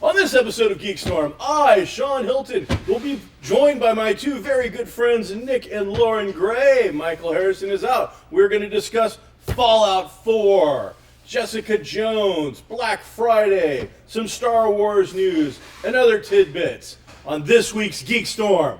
On this episode of GeekStorm, I, Sean Hilton, will be joined by my two very good friends, Nick and Lauren Gray. Michael Harrison is out. We're going to discuss Fallout 4, Jessica Jones, Black Friday, some Star Wars news, and other tidbits on this week's GeekStorm.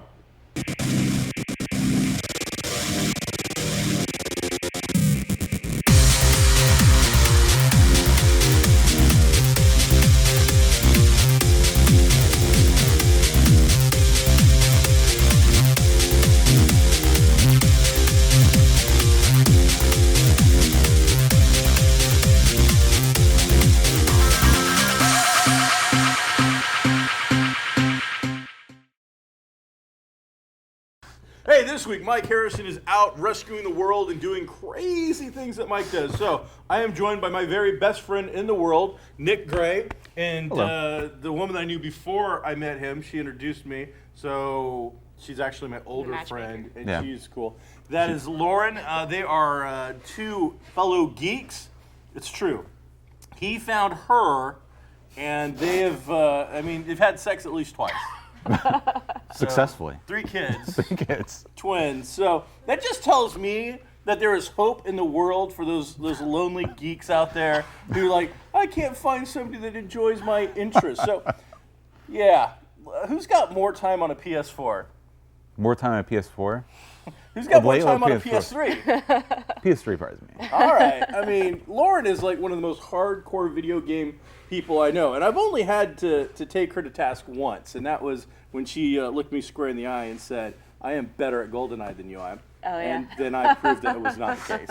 Hey, this week Mike Harrison is out rescuing the world and doing crazy things that Mike does. So I am joined by my very best friend in the world, Nick Gray, and the woman I knew before I met him. She introduced me, so she's actually my older friend, and she's cool. That is Lauren. They are two fellow geeks. It's true. He found her, and they have, they've had sex at least twice. Successfully. 3 kids. 3 kids. Twins. So that just tells me that there is hope in the world for those lonely geeks out there who are like, I can't find somebody that enjoys my interests. So, yeah. Who's got more time on a PS4? More time on a PS4? Who's got more time on a PS3? PS3 probably me. All right. I mean, Lauren is like one of the most hardcore video game people I know. And I've only had to take her to task once. And that was when she looked me square in the eye and said, I am better at GoldenEye than you are. Oh, yeah. And then I proved that it was not the case.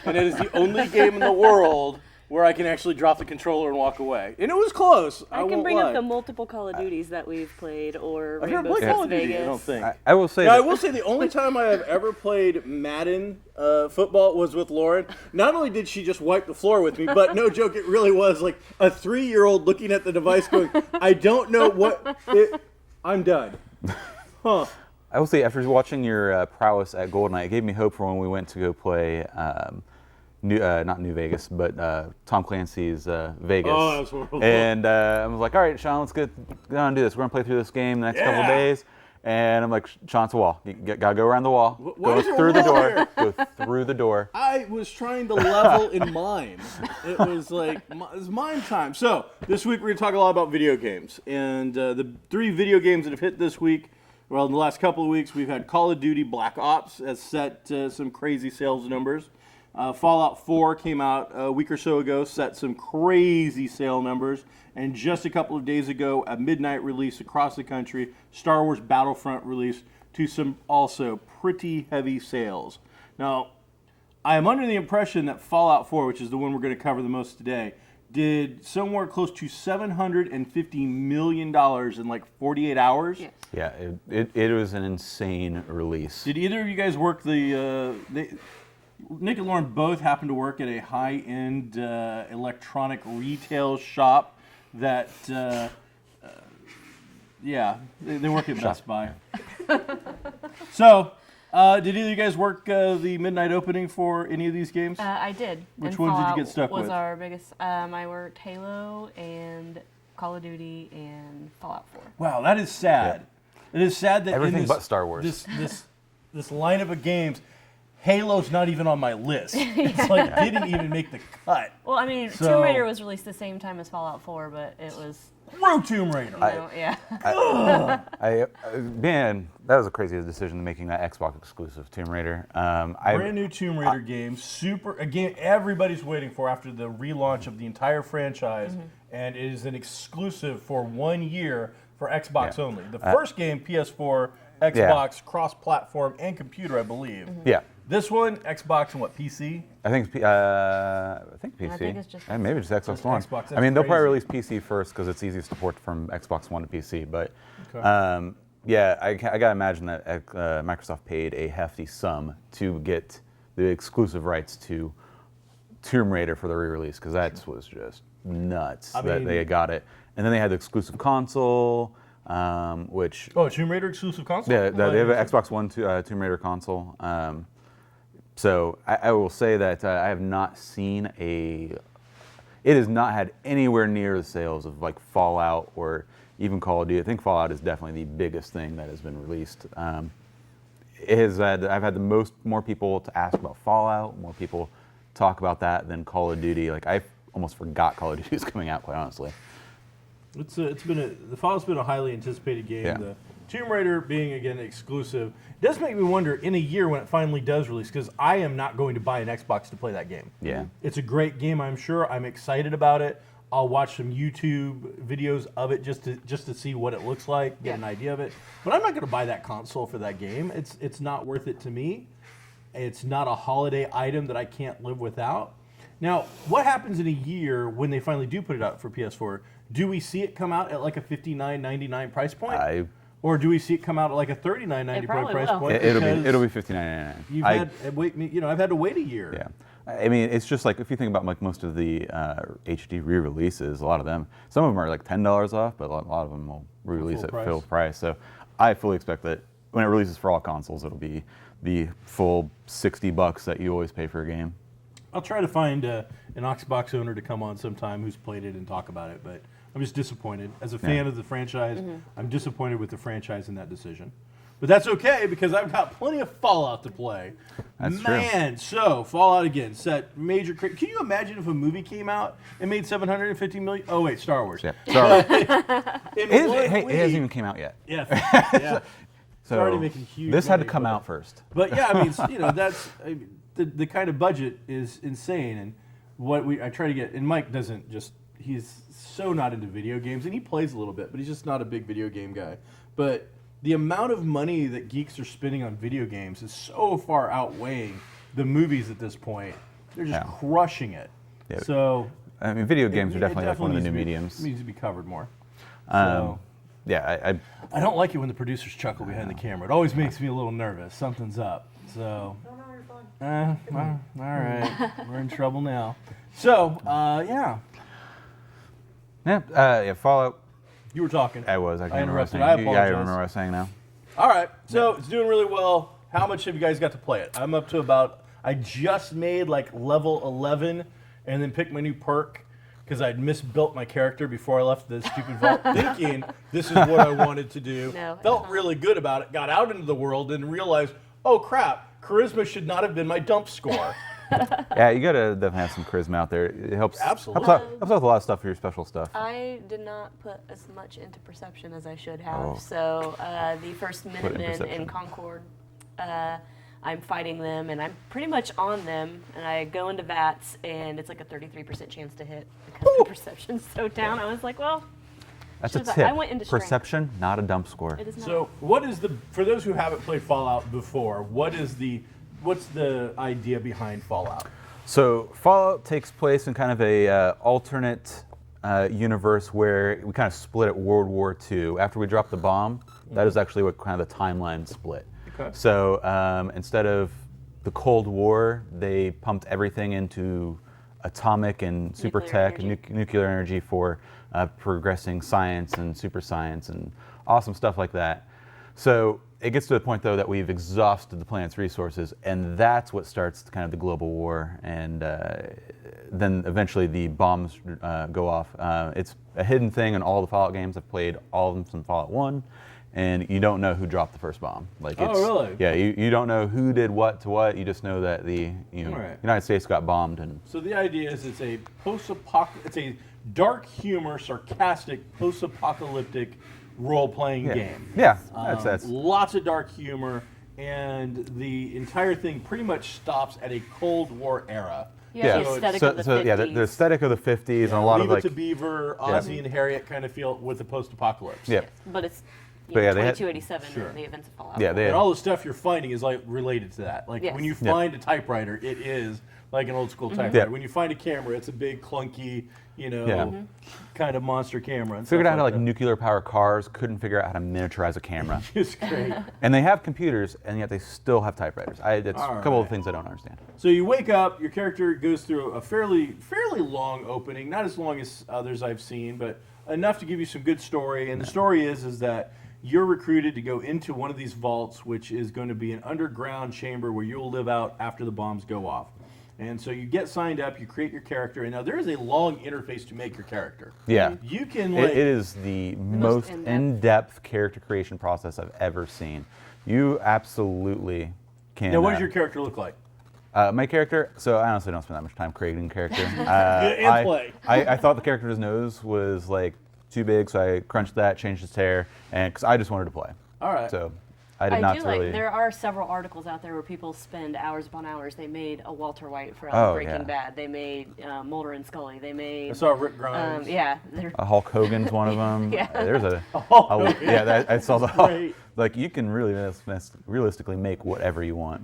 And it is the only game in the world where I can actually drop the controller and walk away. And it was close. I can bring up the multiple Call of Duties that we've played, or I've never Rainbow played Six Call of Duty, Vegas. I don't think. I will say. Now, I will say the only time I have ever played Madden football was with Lauren. Not only did she just wipe the floor with me, but no joke, it really was like a 3-year-old looking at the device going, I don't know what I'm done. Huh. I will say, after watching your prowess at GoldenEye, it gave me hope for when we went to go play, not New Vegas, but Tom Clancy's Vegas. Oh, that was horrible. And I was like, all right, Sean, let's get on and do this. We're going to play through this game the next couple of days. And I'm like, Sean, it's a wall. You got to go around the wall. Go through the door. Go through the door. I was trying to level in mime. It was like, it was mime time. So, this week we're going to talk a lot about video games. And the 3 video games that have hit this week, well, in the last couple of weeks, we've had Call of Duty Black Ops has set some crazy sales numbers. Fallout 4 came out a week or so ago, set some crazy sale numbers. And just a couple of days ago, a midnight release across the country, Star Wars Battlefront released to some also pretty heavy sales. Now, I am under the impression that Fallout 4, which is the one we're going to cover the most today, did somewhere close to $750 million in like 48 hours. Yes. Yeah, it was an insane release. Did either of you guys work Nick and Lauren both happen to work at a high-end electronic retail shop that, they work at Best Buy. So, did either of you guys work the midnight opening for any of these games? I did. Which and ones did you Fallout get stuck was with? our biggest. I worked Halo and Call of Duty and Fallout 4. Wow, that is sad. It is sad that Everything in this, but Star Wars. This lineup of games, Halo's not even on my list. It's like didn't even make the cut. Well, I mean, So- Tomb Raider was released the same time as Fallout 4, but it was, Screw Tomb Raider. Man, that was a crazy decision making that Xbox exclusive Tomb Raider. Brand new Tomb Raider game, a game everybody's waiting for after the relaunch of the entire franchise, and it is an exclusive for 1 year for Xbox only. The first game, PS4, Xbox, cross-platform, and computer, I believe. Yeah. This one, Xbox and what, PC? I think PC. I think it's just Maybe just Xbox One. Xbox, I mean, they'll probably crazy. release PC first because it's easiest to port from Xbox One to PC. But Okay. I gotta imagine that Microsoft paid a hefty sum to get the exclusive rights to Tomb Raider for the re-release because that was just nuts that they got it. And then they had the exclusive console, which Tomb Raider exclusive console. yeah, they have an Xbox One Tomb Raider console. So I will say that I have not seen it has not had anywhere near the sales of like Fallout or even Call of Duty. I think Fallout is definitely the biggest thing that has been released. It has had, I've had more people to ask about Fallout, more people talk about that than Call of Duty. Like I almost forgot Call of Duty was coming out, quite honestly. The Fallout's been a highly anticipated game. Yeah. The Tomb Raider being again exclusive does make me wonder in a year when it finally does release, because I am not going to buy an Xbox to play that game. Yeah. It's a great game, I'm sure. I'm excited about it. I'll watch some YouTube videos of it just to see what it looks like, get an idea of it. But I'm not going to buy that console for that game. It's not worth it to me. It's not a holiday item that I can't live without. Now, what happens in a year when they finally do put it out for PS4? Do we see it come out at like a $59.99 price point? Or do we see it come out at like a $39.90 price point? It'll be $59.99. I've had to wait a year. Yeah. I mean, it's just like if you think about like most of the HD re-releases, a lot of them, some of them are like $10 off, but a lot of them will re-release at full price. So I fully expect that when it releases for all consoles, it'll be the full $60 that you always pay for a game. I'll try to find an Xbox owner to come on sometime who's played it and talk about it, but I'm just disappointed. As a fan of the franchise, I'm disappointed with the franchise in that decision. But that's okay, because I've got plenty of Fallout to play. That's true. So Fallout again, set major... Can you imagine if a movie came out and made $750 million? Oh, wait, Star Wars. Yeah, Star Wars. It hasn't even came out yet. Yeah. Yeah. So already making huge this had to money, come out first. But yeah, I mean, that's... The kind of budget is insane, and I try to get, and Mike doesn't just, he's so not into video games, and he plays a little bit, but he's just not a big video game guy. But the amount of money that geeks are spending on video games is so far outweighing the movies at this point. They're just crushing it. Yeah. So I mean, video games are definitely like one of the new mediums. Needs to be covered more. Yeah, I don't like it when the producers chuckle behind the camera. It always makes me a little nervous. Something's up. So. Well, all right. We're in trouble now. So, yeah. Yeah, Fallout. You were talking. I was. I interrupted. I apologize. Yeah, I remember what I was saying now. All right. So, it's doing really well. How much have you guys got to play it? I'm up to about, I just made like level 11 and then picked my new perk because I'd misbuilt my character before I left the stupid vault thinking this is what I wanted to do. Felt really good about it. Got out into the world and realized, oh, crap. Charisma should not have been my dump score. Yeah, you gotta definitely have some charisma out there. It helps. Absolutely. Helps out with a lot of stuff for your special stuff. I did not put as much into perception as I should have. So the first Minutemen in Concord, I'm fighting them, and I'm pretty much on them, and I go into VATS, and it's like a 33% chance to hit because the perception's so down. I was like, well, that's a tip. I went into perception, not a dump score. It is not. So, what is for those who haven't played Fallout before, what's the idea behind Fallout? So, Fallout takes place in kind of a alternate universe where we kind of split at World War II. After we dropped the bomb, that is actually what kind of the timeline split. Okay. So, instead of the Cold War, they pumped everything into atomic and super tech and nuclear energy for progressing science and super science and awesome stuff like that. So it gets to the point, though, that we've exhausted the planet's resources, and that's what starts kind of the global war. And then eventually the bombs go off. It's a hidden thing in all the Fallout games. I've played all of them since Fallout 1. And you don't know who dropped the first bomb. Like it's, oh, really? Yeah, you don't know who did what to what. You just know that the United States got bombed. And so the idea is it's a it's a dark humor, sarcastic, post-apocalyptic role-playing game. Yeah, that's lots of dark humor, and the entire thing pretty much stops at a Cold War era. Yeah, the aesthetic of the 50s. Yeah, the aesthetic of the 50s and a lot of like Leave It to Beaver, Ozzy and Harriet kind of feel with the post-apocalypse. Yeah, but it's. But yeah, 2287, the events of Fallout. Yeah, and all the stuff you're finding is like related to that. Like when you find a typewriter, it is like an old school typewriter. Yeah. When you find a camera, it's a big clunky, kind of monster camera. And figured out how like nuclear power cars, couldn't figure out how to miniaturize a camera. It's great. And they have computers, and yet they still have typewriters. That's a couple of things I don't understand. So you wake up, your character goes through a fairly long opening, not as long as others I've seen, but enough to give you some good story. And the story is that you're recruited to go into one of these vaults, which is going to be an underground chamber where you'll live out after the bombs go off. And so you get signed up, you create your character, and now there is a long interface to make your character. Yeah. You can It is the most in-depth character creation process I've ever seen. You absolutely can. Now, what does your character look like? My character, so I honestly don't spend that much time creating a character. And play. I thought the character's nose was like too big, so I crunched that, changed his hair, and because I just wanted to play. All right. So I did not do really. like, there are several articles out there where people spend hours upon hours. They made a Walter White from Breaking Bad. They made Mulder and Scully. They made. I saw Rick Grimes. Yeah. Hulk Hogan's one of them. Yeah. There's a. I saw the Hulk. Like you can really realistically make whatever you want.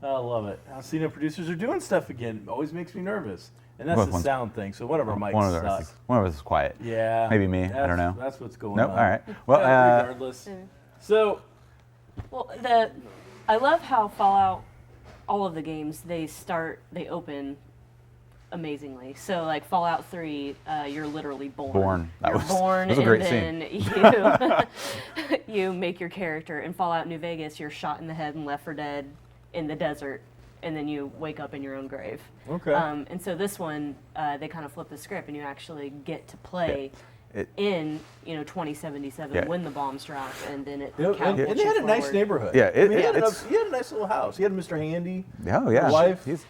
I love it. Now, see, producers are doing stuff again. It always makes me nervous. And that's the sound thing. So one of our mics sucks. One of us is quiet. Yeah. Maybe me. I don't know. That's what's going nope. on. All right. Well, regardless. So. Well, I love how Fallout, all of the games, they open amazingly. So like Fallout 3, you're literally born. That was a and great then you make your character. In Fallout New Vegas, you're shot in the head and left for dead in the desert, and then you wake up in your own grave. Okay. And so this one, they kind of flip the script, and you actually get to play. In 2077 when the bombs drop, and then it and they had a nice neighborhood. Yeah, he had a nice little house. He had Mr. Handy. Oh yeah, wife. He's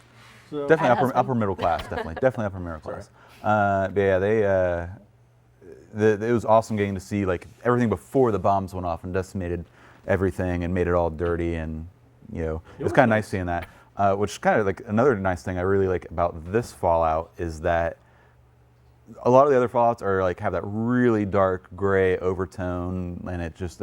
definitely upper middle class. Definitely upper middle class. But yeah, it was awesome getting to see like everything before the bombs went off and decimated everything and made it all dirty, and it was kind of nice seeing that. Which is kind of like another nice thing I really like about this Fallout is that. A lot of the other Fallouts are like have that really dark gray overtone, and it just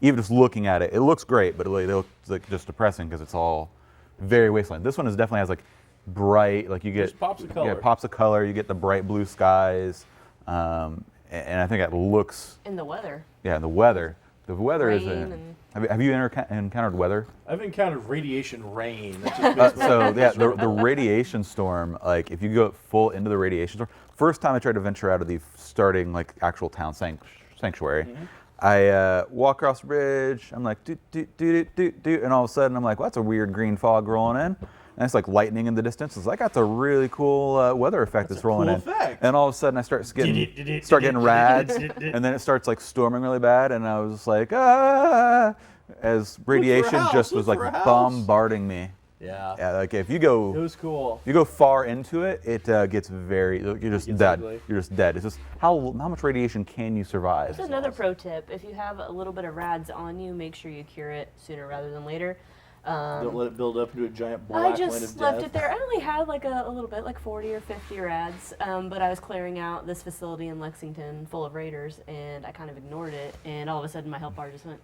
even just looking at it, it looks great, but it looks like just depressing because it's all very wasteland. This one definitely has like bright, like you get just pops of color. Yeah, pops of color. You get the bright blue skies, and I think that looks. In the weather. Yeah, the weather. The weather rain is. Have you encountered weather? I've encountered radiation rain. So yeah, the radiation storm. Like if you go full into the radiation storm. First time I tried to venture out of the starting like actual town sanctuary, I walk across the bridge. I'm like do, and all of a sudden I'm like, well, that's a weird green fog rolling in. And it's like lightning in the distance. It's like that's a really cool weather effect that's rolling in. Effect. And all of a sudden I start getting rads, and then it starts like storming really bad, and I was just like as radiation just was like bombarding me. Yeah. Yeah, like if you go, it was cool. You go far into it, it gets very. You're just dead. Ugly. You're just dead. It's just how much radiation can you survive? That's another pro tip. If you have a little bit of rads on you, make sure you cure it sooner rather than later. Don't let it build up into a giant black line of death. I just left it there. I only had like a little bit, like 40 or 50 rads, but I was clearing out this facility in Lexington full of raiders, and I kind of ignored it, and all of a sudden my health bar just went.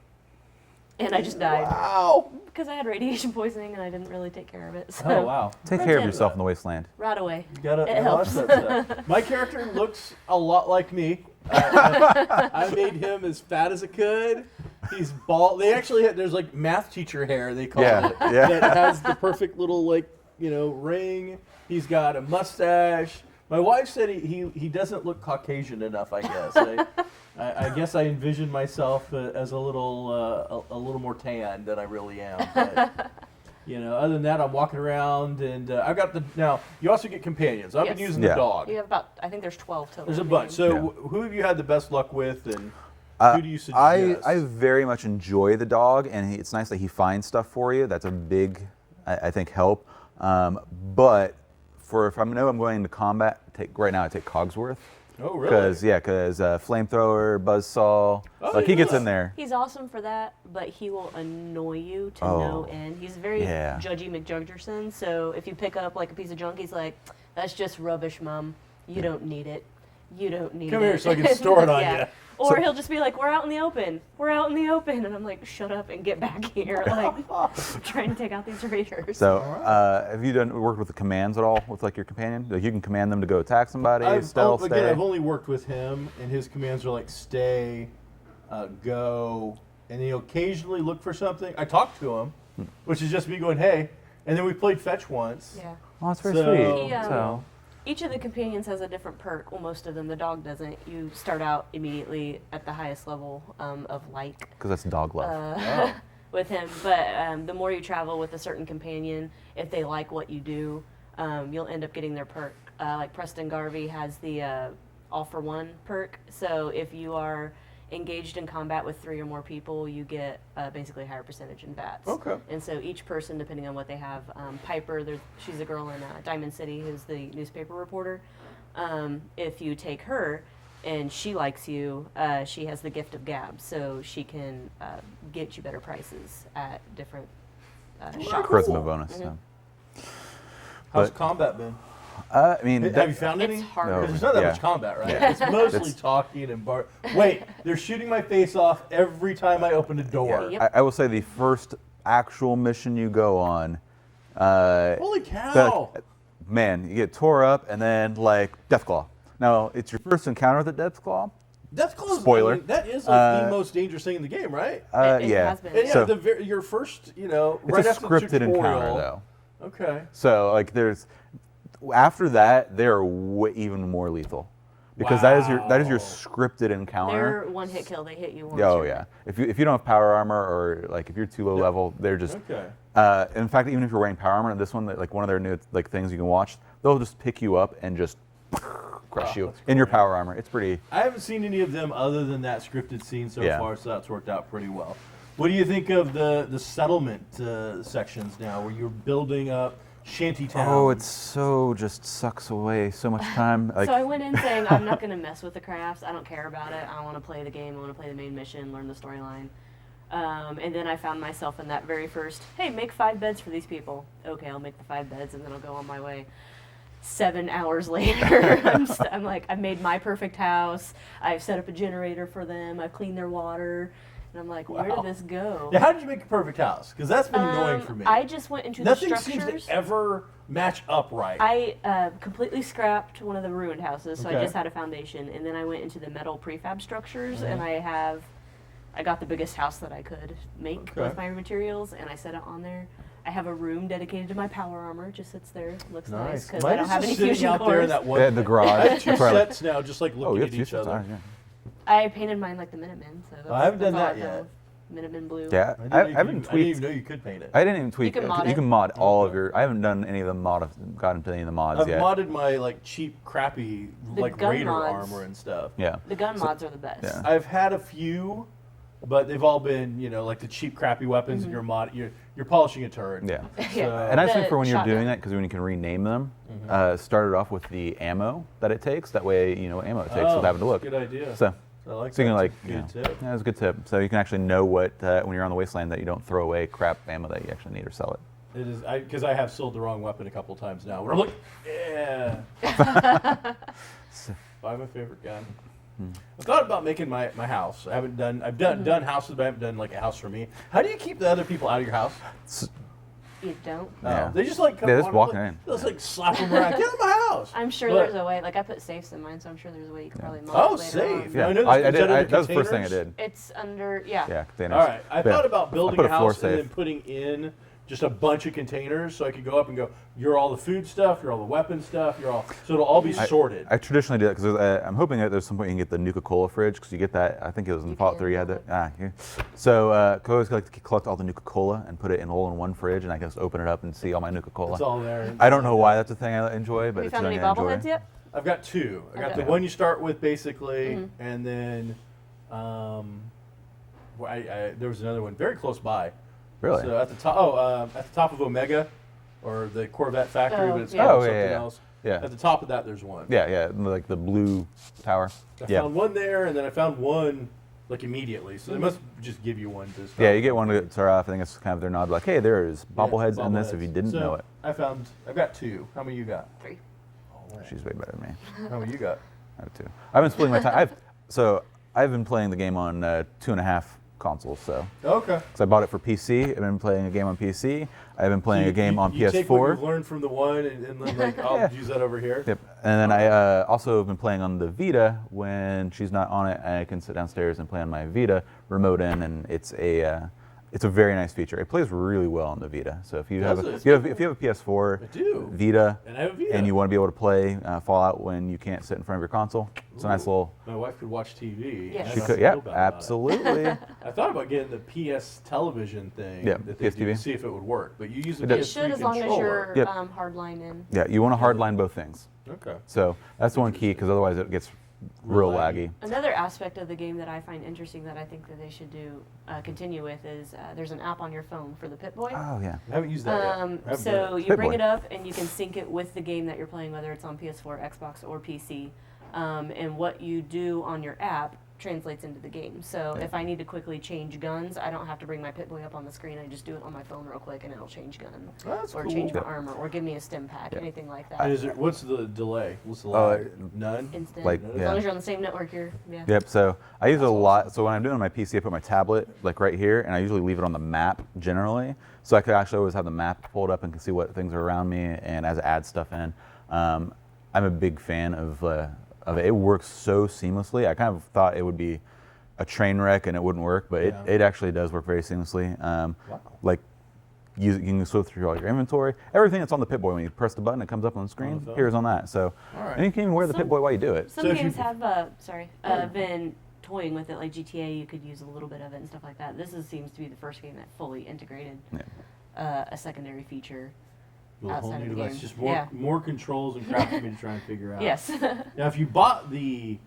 And I just died. Wow. Because I had radiation poisoning and I didn't really take care of it. So. Oh, wow. Take care of yourself in the wasteland. Right away. You gotta it helps. That stuff. My character looks a lot like me. I made him as fat as I could. He's bald. They actually there's like math teacher hair, they call it. Yeah. That has the perfect little ring. He's got a mustache. My wife said he doesn't look Caucasian enough, I guess. I guess I envision myself as a little more tan than I really am. But, other than that, I'm walking around, and I've got now, you also get companions. I've been using the dog. You have about, I think there's 12 total. There's a bunch. So who have you had the best luck with, and who do you suggest? I very much enjoy the dog, and it's nice that he finds stuff for you. That's a big, I think, help. But if I know I'm going to combat, right now I take Cogsworth. Oh, really? Because flamethrower, buzzsaw, he gets in there. He's awesome for that, but he will annoy you to no end. He's very judgy McJudgerson, so if you pick up like a piece of junk, he's like, that's just rubbish, Mom. You don't need it. You don't need it. Come here so I can store it on you. Or he'll just be like, we're out in the open. We're out in the open. And I'm like, shut up and get back here. Like, trying to take out these raiders. So, have you worked with the commands at all with like your companion? Like you can command them to go attack somebody, stealth, stay? I've only worked with him, and his commands are like stay, go, and he'll occasionally look for something. I talked to him, which is just me going, hey. And then we played fetch once. Yeah. Oh, that's very sweet. Each of the companions has a different perk. Well, most of them. The dog doesn't. You start out immediately at the highest level of like. Because that's dog love. With him. But the more you travel with a certain companion, if they like what you do, you'll end up getting their perk. Like Preston Garvey has the all for one perk. So if you are engaged in combat with 3 or more people, you get basically a higher percentage in VATs. Okay. And so each person, depending on what they have, Piper, she's a girl in Diamond City who's the newspaper reporter. If you take her and she likes you, she has the gift of gab, so she can get you better prices at different shops. Charisma bonus. Mm-hmm. So. How's But- combat been? I mean, Have you found any? It's hard. No. There's not that Yeah. much combat, right? Yeah. It's mostly It's- talking and Wait, they're shooting my face off every time I open a door. Yep. I will say the first actual mission you go on, Holy cow! man, you get tore up and then like Deathclaw. Now it's your first encounter with the Deathclaw. Deathclaw is Spoiler. that is like the most dangerous thing in the game, right? It Yeah. has been. And yeah, So your first, right it's a after the scripted tutorial. encounter though. Okay. So like after that they're even more lethal because that is your scripted encounter. They're one hit kill. They hit you once. Oh you're yeah. If you don't have power armor or like if you're too low level, they're just. Okay. In fact, even if you're wearing power armor, this one like one of their new like things you can watch, they'll just pick you up and just crush you that's in your great. power armor. It's pretty. I haven't seen any of them other than that scripted scene so Yeah. far, so that's worked out pretty well. What do you think of the settlement sections now, where you're building up shantytown? Oh, it so just sucks away so much time. Like So I went in saying I'm not going to mess with the crafts. I don't care about it. I want to play the game. I want to play the main mission, learn the storyline. And then I found myself in that very first, hey, make 5 beds for these people. Okay, I'll make the 5 beds, and then I'll go on my way. 7 hours later, I'm like, I've made my perfect house. I've set up a generator for them. I've cleaned their water. And I'm like, where Wow. did this go? Now, how did you make a perfect house? Because that's been annoying for me. I just went into Nothing the seems structures. to ever match up right. I completely scrapped one of the ruined houses, so Okay. I just had a foundation, and then I went into the metal prefab structures, Mm-hmm. and I got the biggest house that I could make Okay. with my materials, and I set it on there. I have a room dedicated to my power armor. It just sits there, looks nice because I Mine don't is have just any sitting fusion out there in cores. that one. yeah, the I garage. have 2 That's right. sets now, just like Oh, looking you at have 2 each sets. other. Yeah. I painted mine like the Minutemen, so I haven't done that's that all I yet. know. Minutemen blue. Yeah, I I didn't haven't even tweaked. know you could paint it. I didn't even tweak. can mod You it. can mod all of your. I haven't done any of the gotten to any of the mods I've yet. modded my like cheap, crappy The like gun Raider mods. armor and stuff. Yeah. The gun mods are the best. yeah. I've had a few, but they've all been like the cheap, crappy weapons. And you're polishing a turret. Yeah. Yeah. And I The think for when you're shotgun. doing that, because when you can rename them, start it off with the ammo that it takes. That way, you know what ammo it takes without having to look. Good idea. So, I like so you can that. like, It's a good tip. yeah, it's a good tip. So you can actually know what when you're on the wasteland that you don't throw away crap ammo that you actually need or sell it. It is because I have sold the wrong weapon a couple times now. Where I'm like, yeah. Buy my favorite gun. I thought about making my house. I've done houses, but I haven't done like a house for me. How do you keep the other people out of your house? You don't? Yeah. They just like come They just on, walk like, in. Just like slap them around. Get out of my house. I'm sure But- there's a way. Like I put safes in mine, so I'm sure there's a way you could probably mod Oh, it later safe. on. Yeah, I know I this- did. is that in That was the first thing I containers? did. It's under yeah. Yeah, containers. All right. I But thought about building put a a floor house and then safe. putting in just a bunch of containers so I could go up and go, you're all the food stuff, you're all the weapon stuff, so it'll all be sorted. I traditionally do that because I'm hoping that there's some point you can get the Nuka-Cola fridge because you get that. I think it was in You Fallout can, 3 you had yeah. that. Yeah. So I always like to collect all the Nuka-Cola and put it in all in one fridge, and I can just open it up and see all my Nuka-Cola. It's all there. I don't know why that's a thing I enjoy, but Have you it's found something any I enjoy. bobbleheads yet? I've got 2. I got Okay. the one you start with basically, Mm-hmm. and then there was another one very close by. Really? So at the top of Omega, or the Corvette factory, Oh, but it's yeah. called Oh, yeah, something yeah. else. Yeah. At the top of that, there's one. Yeah, like the blue tower. I Yeah. found one there, and then I found one like immediately. So they must just give you one to start. Yeah, you get one to start off. I think it's kind of their nod, like, hey, there's bobbleheads in this if you didn't So know it. I've got 2. How many you got? 3. She's way better than me. How many you got? I have 2. I've been splitting my time. I've been playing the game on 2.5 consoles. So, Okay. because I bought it for PC, I've been playing a game on PC. I've been playing a game on you PS4. take what you've learned from the one, and then like I'll Yeah. use that over here. Yep. And then I also have been playing on the Vita when she's not on it. I can sit downstairs and play on my Vita remote in, and it's a very nice feature. It plays really well on the Vita. So if you have Does a, it? if you have a PS4, I do. Vita, And I have a Vita. and you want to be able to play Fallout when you can't sit in front of your console, It's a nice little. My wife could watch TV. Yes. She That's could, how I yeah, feel about absolutely. it. I thought about getting the PS television thing Yeah, that they PS do to TV. see if it would work, but you use the It PS3 does. It should, as long as controller. you're Yep. hardline in. Yeah, you want to hardline both things. Okay. So that's one key because otherwise it gets real Real laggy. laggy. Another aspect of the game that I find interesting that I think that they should do continue with is there's an app on your phone for the Pip-Boy. Oh yeah. I haven't used that yet. I haven't So done it. you bring Pip-Boy. it up and you can sync it with the game that you're playing, whether it's on PS4, Xbox, or PC. And what you do on your app translates into the game. So if I need to quickly change guns, I don't have to bring my Pip-Boy up on the screen. I just do it on my phone real quick and it'll change gun. That's or cool. change my Yeah. armor, or give me a stim pack, anything like that. And what's the delay? What's the Oh, lag? None? Instant. Like, As yeah. long as you're on the same network, you're, yeah. Yep. So I use it a lot. So when I'm doing my PC, I put my tablet like right here, and I usually leave it on the map generally, so I could actually always have the map pulled up and can see what things are around me, and as it adds stuff in. I'm a big fan of it. It works so seamlessly. I kind of thought it would be a train wreck and it wouldn't work, but Yeah. it actually does work very seamlessly. Wow. Like you can sort through all your inventory. Everything that's on the Pip-Boy, when you press the button, it comes up on the screen. phone. Here's on that. So, All right. and you can even wear the Some- Pip-Boy while you do it. Some So if games you- have been toying with it, like GTA. You could use a little bit of it and stuff like that. Seems to be the first game that fully integrated a secondary feature A whole outside new of the device. game. Just Yeah. more controls and crap for me to try and figure out. Yes. Now, if you bought the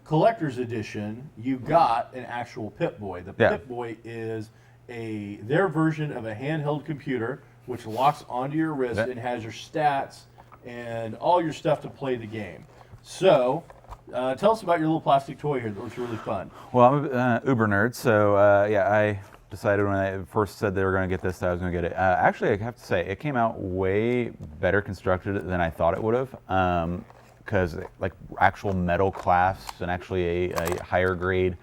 collector's edition, you got an actual Pip-Boy. The Yeah. Pip-Boy is their version of a handheld computer, which locks onto your wrist Yeah. and has your stats and all your stuff to play the game. So, tell us about your little plastic toy here that looks really fun. Well, I'm an Uber nerd, so yeah, I decided when I first said they were going to get this that I was going to get it. Actually, I have to say, it came out way better constructed than I thought it would have, because like actual metal clasps and actually a higher grade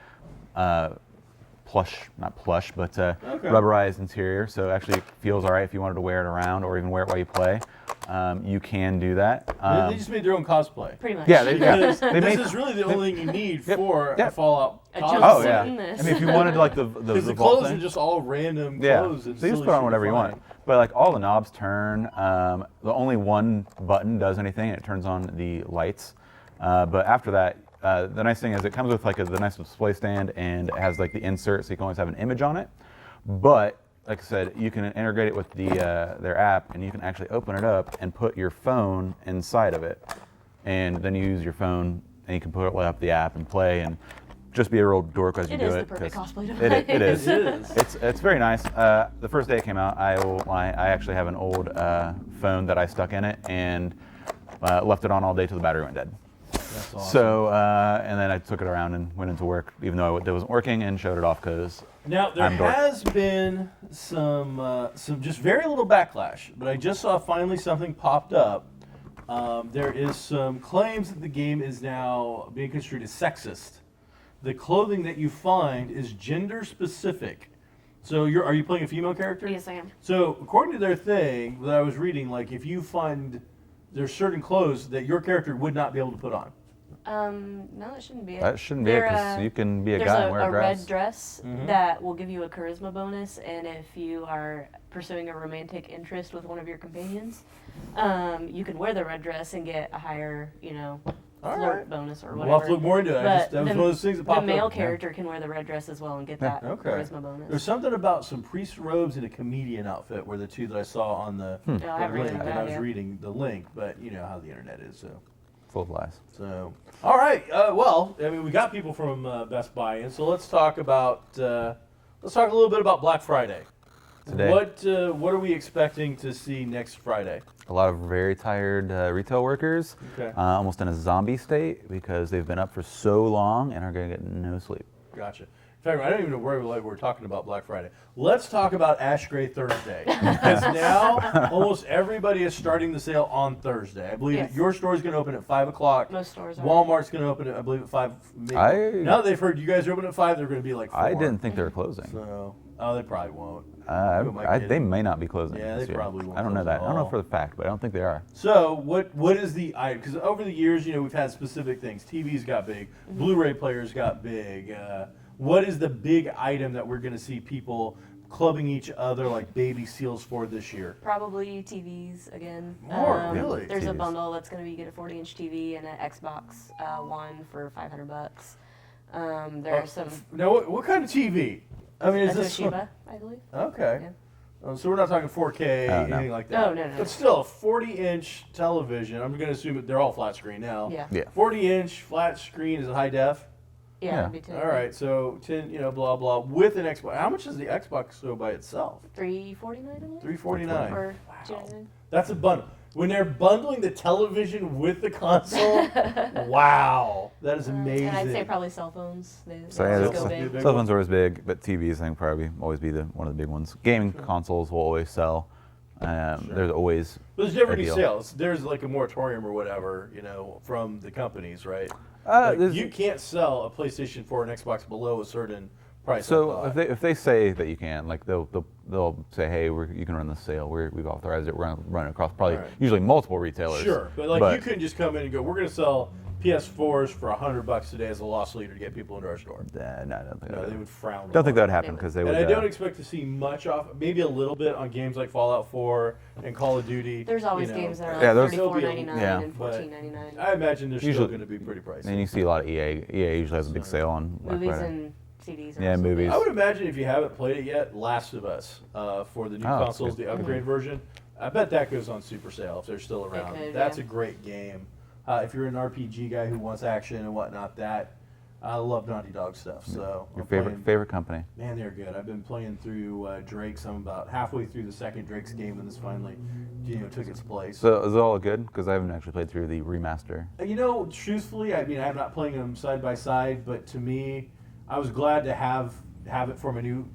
plush, not plush, but rubberized interior, so it actually feels all right if you wanted to wear it around or even wear it while you play. You can do that. They just made their own cosplay. Pretty much. Yeah, Because they made. this is really the only thing you need Yep. for Yep. a Fallout A cosplay. Oh jumpsuit yeah. in this. I mean, if you wanted like the Because the vault clothes thing, are just all random yeah, clothes. And so you just silly put on shit whatever you fine. want. But like all the knobs turn. The only one button does anything, and it turns on the lights. But after that, the nice thing is it comes with like the nice display stand, and it has like the insert, so you can always have an image on it. But like I said, you can integrate it with their app, and you can actually open it up and put your phone inside of it, and then you use your phone and you can put up the app and play and just be a real dork as you It do is it. the perfect 'cause cosplay It is. It is. It's very nice. The first day it came out, I actually have an old phone that I stuck in it and left it on all day till the battery went dead. That's awesome. So and then I took it around and went into work, even though it wasn't working, and showed it off because Now there I'm dork. has been some just very little backlash, but I just saw finally something popped up. There is some claims that the game is now being construed as sexist. The clothing that you find is gender specific. So are you playing a female character? Yes, I am. So according to their thing that I was reading, like if you find there's certain clothes that your character would not be able to put on. No, that shouldn't be it. that shouldn't be it, because you can be a There's guy and wear a dress. red dress that will give you a charisma bonus, and if you are pursuing a romantic interest with one of your companions, you can wear the red dress and get a higher, All flirt right. bonus or We'll whatever. have to look more into it. But That was one of those things that popped the male up. character can wear the red dress as well and get that Okay. charisma bonus. There's something about some priest robes and a comedian outfit were the two that I saw on the, No, I the haven't read link, that and I was yet. reading the link, but you know how the internet is, so. Full of lies. So, all right. Well, I mean, we got people from Best Buy, and so let's talk a little bit about Black Friday. Today. What are we expecting to see next Friday? A lot of very tired retail workers, Okay. almost in a zombie state because they've been up for so long and are going to get no sleep. Gotcha. In fact, I don't even know where we're talking about Black Friday. Let's talk about Ash Gray Thursday. Because now almost everybody is starting the sale on Thursday. I believe Yes. that your store is going to open at 5 o'clock. Most stores are. Walmart's going to open at, I believe, at 5. Maybe. Now that they've heard you guys are open at 5, they're going to be like 4. I didn't think they were closing. So, they probably won't. Who am I They kidding? may not be closing. Yeah, this they year. probably won't I don't know close that. at I don't know all. for the fact, but I don't think they are. So what is the item? Because over the years, we've had specific things. TVs got big, Blu-ray players got big. What is the big item that we're going to see people clubbing each other like baby seals for this year? Probably TVs again. More, really? There's a TVs. bundle that's going to be get a 40-inch TV and an Xbox One for $500. There are some. Now, what kind of TV? I mean, A is this Toshiba, I believe. Okay. Yeah. So we're not talking 4K, Oh, no. anything like that. No. But still, a 40-inch television. I'm going to assume that they're all flat screen now. Yeah. Yeah. 40-inch flat screen is it high def? Yeah. Yeah. It'd be 10. All right, so 10, blah blah, with an Xbox. How much is the Xbox go by itself? $349, I believe. $349. Or Wow. $299. That's a bundle. When they're bundling the television with the console, wow, that is amazing. And I'd say probably cell phones. They So yeah, always that's, go big. big. cell phones are always big, but TVs I think probably always be one of the big ones. Gaming consoles will always sell. There's always. But there's never a any deal. sales. There's like a moratorium or whatever, from the companies, right? You can't sell a PlayStation 4 and Xbox below a certain price. So if they say that you can, like they'll say, hey, you can run the sale. We've authorized it. We're going to run it across probably Right. usually multiple retailers. Sure, but you couldn't just come in and go, we're going to sell PS4s for $100 today as a loss leader to get people into our store. No, I don't think. No, they would frown. Don't think that upon would happen because they it. would. And I don't expect to see much off. Maybe a little bit on games like Fallout 4 and Call of Duty. There's always games that are Yeah, like there's- $34.99 yeah. and $14.99. I imagine they're still Usually- going to be pretty pricey. And you see a lot of EA. EA usually has a big sale on Black Movies Friday. and CDs. Are Yeah, also movies. I would imagine if you haven't played it yet, Last of Us for the new Oh, that's consoles, good. the upgrade version. I bet that goes on super sale if they're still around. could, That's yeah. a great game. If you're an RPG guy who wants action and whatnot, I love Naughty Dog stuff. So Your I'm playing- favorite company. Man, they're good. I've been playing through Drake's. I'm about halfway through the second Drake's game, and this finally, took its place. So is it all good? Because I haven't actually played through the remaster. Truthfully, I mean, I'm not playing them side by side, but to me, I was glad to have it for my new,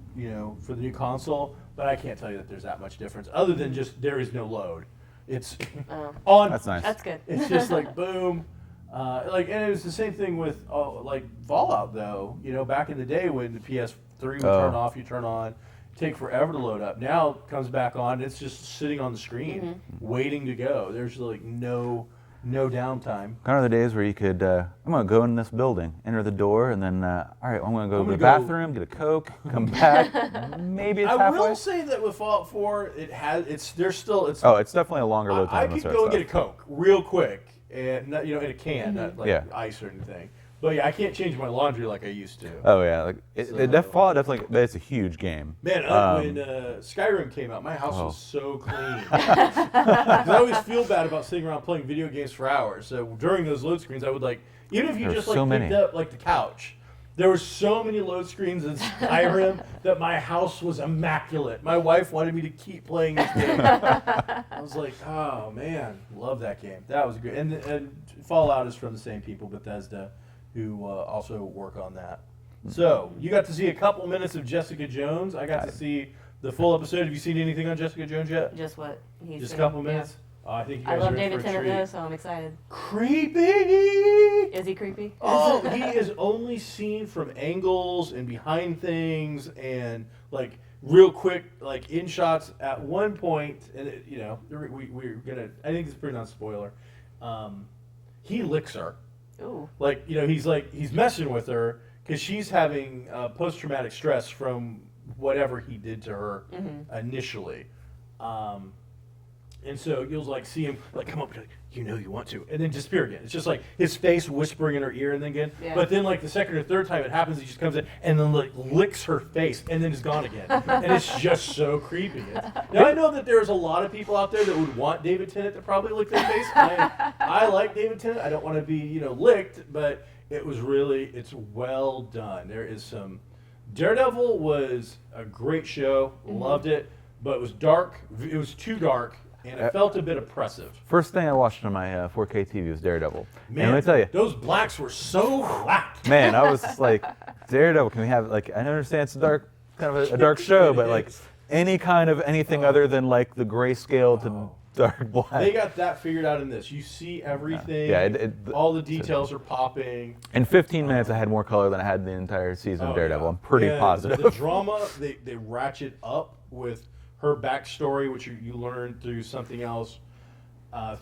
for the new console. But I can't tell you that there's that much difference, other than just there is no load. It's Oh. on. That's nice. That's good. It's just like boom. And it was the same thing with like Fallout though. Back in the day when the PS3 would turn off, you turn on, take forever to load up. Now it comes back on, it's just sitting on the screen, waiting to go. There's like no downtime. Kind of the days where you could, I'm going to go in this building, enter the door, and then, all right, I'm going to go to the bathroom, get a Coke, come back. Maybe it's I halfway. will say that with Fallout 4, there's still. Oh, it's definitely a longer load I time. could with go and certain get a Coke real quick, and not, in a can, not like Yeah. ice or anything. But yeah, I can't change my laundry like I used to. Oh yeah, like Fallout definitely. It's a huge game. Man, when Skyrim came out, my house was so clean. 'Cause I always feel bad about sitting around playing video games for hours. So during those load screens, I would even if you There's just so picked many. up like the couch, there were so many load screens in Skyrim that my house was immaculate. My wife wanted me to keep playing this game. I was like, oh man, love that game. That was good. And Fallout is from the same people, Bethesda, who also work on that. So you got to see a couple minutes of Jessica Jones. I got to see the full episode. Have you seen anything on Jessica Jones yet? Just what he's Just a doing. couple minutes. Oh, I think you I guys love are in David for a Tennant treat. though, so I'm excited. Creepy. Is he creepy? Oh, he is only seen from angles and behind things and like real quick like in shots at one point. And we're gonna. I think this is pretty not a spoiler. He licks her. Ooh. Like he's messing with her because she's having post-traumatic stress from whatever he did to her initially. And so you'll see him come up and you want to, and then disappear again. It's just like his face whispering in her ear, and then again. Yeah. But then the second or third time it happens, he just comes in and then licks her face, and then is gone again. And it's just so creepy. Now I know that there's a lot of people out there that would want David Tennant to probably lick their face. I like David Tennant. I don't want to be licked, but it's well done. There is some. Daredevil was a great show. Loved it, but it was dark. It was too dark. And it felt a bit oppressive. First thing I watched on my 4K TV was Daredevil. Man, and let me tell you, those blacks were so flat. man, I was like, Daredevil. Can we have I understand it's a dark, kind of a dark show, but any kind of anything other than the grayscale to dark black. They got that figured out in this. You see everything. Yeah, all the details are popping. In 15 minutes, I had more color than I had the entire season of Daredevil. I'm pretty positive. The drama they ratchet up with her backstory, which you learn through something else,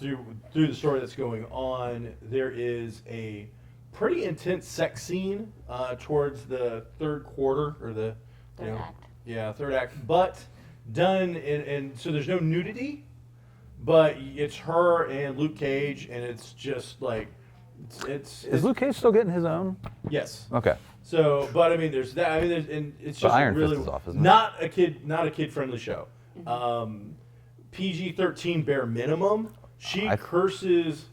through the story that's going on. There is a pretty intense sex scene towards the third quarter or the Yeah, third act, but done and so there's no nudity, but it's her and Luke Cage, and it's just like Is Luke Cage still getting his own? Yes. Okay. So, but I mean, there's that. I mean, and it's But just Iron really Fist is off, isn't it? not a kid friendly show. PG-13 bare minimum. She curses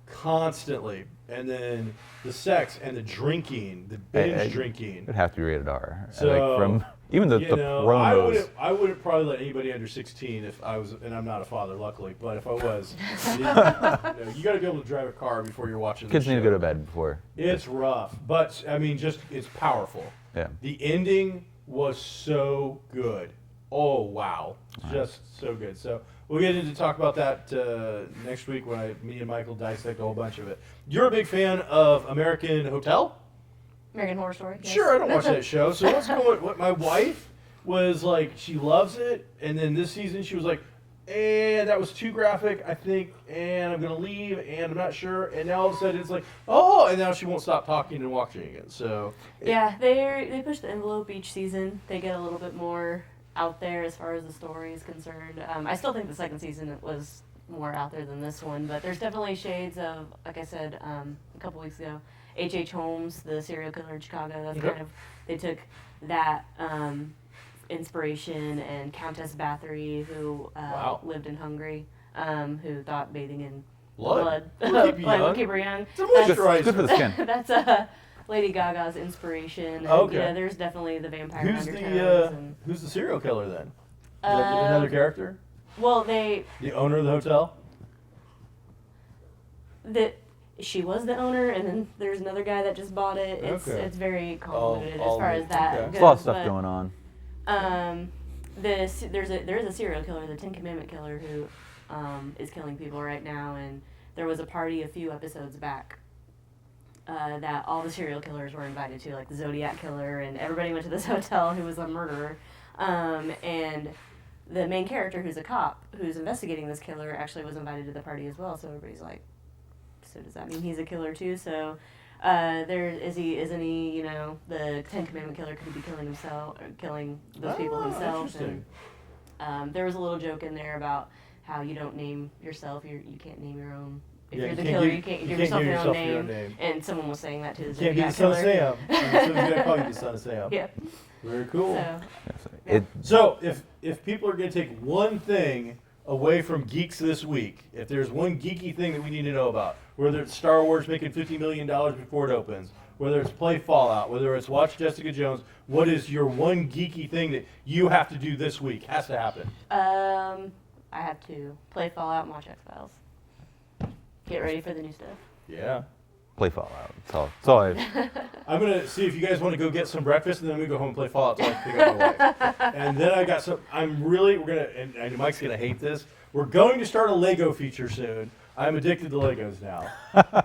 constantly, and then the sex and the drinking, the binge drinking. It'd have to be rated R. So, like from even the promos. I wouldn't probably let anybody under 16 if I was, and I'm not a father, luckily. But if I was, you got to be able to drive a car before you're watching. Kids need to go to bed before. It's rough, but I mean, just it's powerful. Yeah. The ending was so good. Oh wow, just so good. So we'll get into talk about that next week when me and Michael dissect a whole bunch of it. You're a big fan of American Hotel? American Horror Story. Yes. Sure, I don't watch that show. So let's go with what my wife was like. She loves it, and then this season she was like, "And that was too graphic, I think, and I'm gonna leave, and I'm not sure." And now all of a sudden it's like, "Oh!" And now she won't stop talking and watching again. So yeah, they push the envelope each season. They get a little bit more out there as far as the story is concerned. I still think the second season was more out there than this one, but there's definitely shades of, like I said a couple weeks ago, H.H. Holmes, the serial killer in Chicago. That's kind of, they took that inspiration, and Countess Bathory, who lived in Hungary, who thought bathing in blood would keep her young. It's a moisturizer. Good for the skin. That's Lady Gaga's inspiration. And, okay. There's definitely the vampire Who's the serial killer then? Is that another character? Well, the owner of the hotel? She was the owner, and then there's another guy that just bought it. It's very convoluted as far as that goes. There's a lot of stuff going on. There is a serial killer, the Ten Commandment killer, who is killing people right now, and there was a party a few episodes back that all the serial killers were invited to, like the Zodiac killer, and everybody went to this hotel who was a murderer, and the main character, who's a cop who's investigating this killer, actually was invited to the party as well. So everybody's like, so does that mean he's a killer too? So isn't he, the Ten Commandment killer, could he be killing himself, or killing those people himself? And there was a little joke in there about how you don't name yourself, you can't name your own. If you're the killer, you can't give yourself your own name. And someone was saying that to the Zodiac killer. You can't be the son of Sam. Someone's going to call you the son of Sam. Yeah. Very cool. So, So if people are going to take one thing away from geeks this week, if there's one geeky thing that we need to know about, whether it's Star Wars making $50 million before it opens, whether it's play Fallout, whether it's watch Jessica Jones, what is your one geeky thing that you have to do this week? Has to happen. I have to play Fallout and watch X-Files. Get ready for the new stuff. Yeah. Play Fallout. That's all I I'm going to see if you guys want to go get some breakfast, and then we go home and play Fallout until I pick up my wife. And then I got some, we're going to, and I know Mike's going to hate this, we're going to start a Lego feature soon. I'm addicted to Legos now.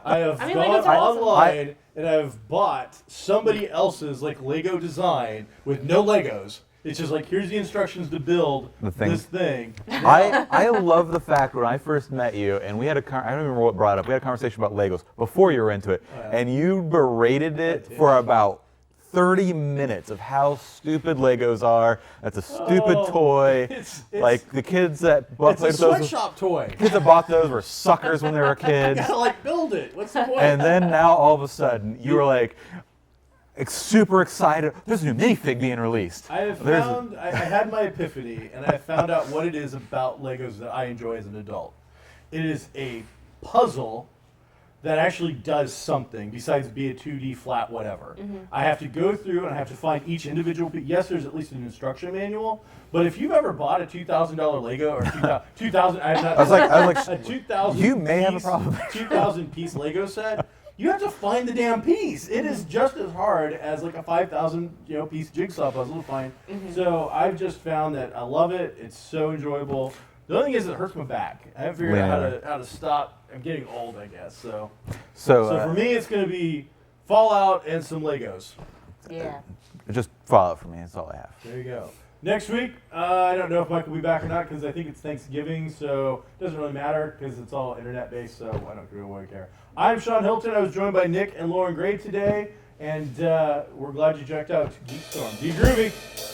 I have gone online and I've bought somebody else's Lego design with no Legos. It's just like, here's the instructions to build this thing. I love the fact when I first met you, and we had I don't remember what brought up, we had a conversation about Legos before you were into it, and you berated it for about 30 minutes of how stupid Legos are. That's a stupid toy. It's like the kids that bought those. It's a sweatshop toy. Kids that bought those were suckers when they were kids. You gotta build it. What's the point? And then now all of a sudden you were like, super excited. There's a new minifig being released. I had my epiphany, and I found out what it is about Legos that I enjoy as an adult. It is a puzzle that actually does something besides be a 2D flat whatever. Mm-hmm. I have to go through and I have to find each individual piece. Yes, there's at least an instruction manual, but if you've ever bought a $2,000 Lego or 2,000, I was like, a 2,000. You may have a problem. 2,000 piece Lego set. You have to find the damn piece. It is just as hard as a 5,000 piece jigsaw puzzle to find. Mm-hmm. So I've just found that I love it. It's so enjoyable. The only thing is it hurts my back. I haven't figured out how to stop. I'm getting old, I guess. So for me, it's going to be Fallout and some Legos. Yeah. Just Fallout for me. That's all I have. There you go. Next week, I don't know if Mike will be back or not because I think it's Thanksgiving, so it doesn't really matter because it's all internet-based, so I don't really care. I'm Sean Hilton. I was joined by Nick and Lauren Gray today, and we're glad you checked out GeekStorm. Be groovy.